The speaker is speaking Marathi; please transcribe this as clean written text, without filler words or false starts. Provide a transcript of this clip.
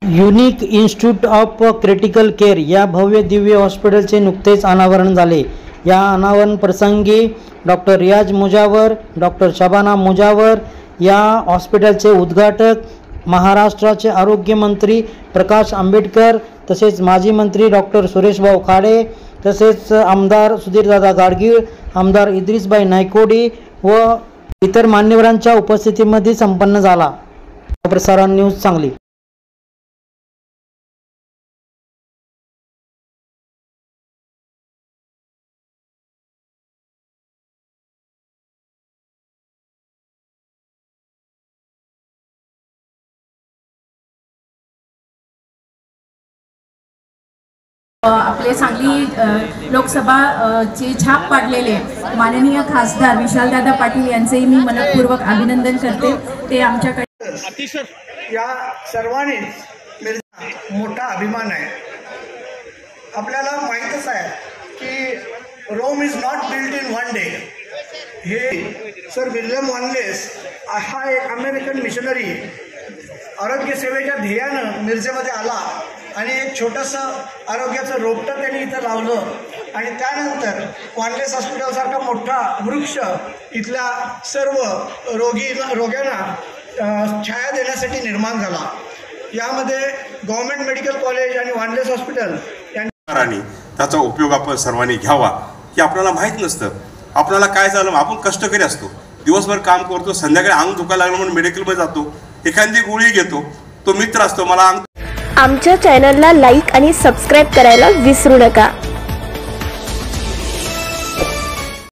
Unique institute of critical care या भव्य दिव्य हॉस्पिटलचे नुकतेच अनावरण झाले। या अनावरण प्रसंगी डॉक्टर रियाज मुजावर, डॉक्टर शबाना मुजावर, या हॉस्पिटलचे उद्घाटक महाराष्ट्राचे आरोग्य मंत्री प्रकाश आंबेडकर, तसेच माजी मंत्री डॉक्टर सुरेशभाऊ खाडे, तसेच आमदार सुधीरदादा गाडगीळ, आमदार इद्रिसभाई नायकोडी व इतर मान्यवरांच्या उपस्थितीमध्ये संपन्न झाला। प्रसारण न्यूज सांगली। आपले सांगली लोकसभाची छाप पाडलेले माननीय खासदार विशालदादा पाटील यांचेही मी मनपूर्वक अभिनंदन करते। ते आमच्याकडे या सर्वांनी मोठा अभिमान आहे। आपल्याला माहीतच आहे की Rome is not built in one day. हे सर विल्यम वॉनलेस हा एक अमेरिकन मिशनरी आरोग्य सेवेच्या ध्येयानं मिरजेमध्ये आला आणि एक छोटंसं आरोग्याचं रोपटं त्यांनी इथं लावलं आणि त्यानंतर वॉनलेस हॉस्पिटलसारखा मोठा वृक्ष इथल्या सर्व रोग्यांना छाया देण्यासाठी निर्माण झाला। यामध्ये गव्हर्नमेंट मेडिकल कॉलेज आणि वॉनलेस हॉस्पिटल यांनी त्याचा उपयोग आपण सर्वांनी घ्यावा। की आपल्याला माहीत नसतं आपल्याला काय झालं, आपण कष्टकरी असतो, दिवसभर काम करतो, संध्याकाळी अंग दुखायला लागलं म्हणून मेडिकलमध्ये जातो, एखादी गोळी घेतो, तो मित्र असतो मला आमच्या चॅनलला लाईक आणि सबस्क्राइब करायला विसरू नका।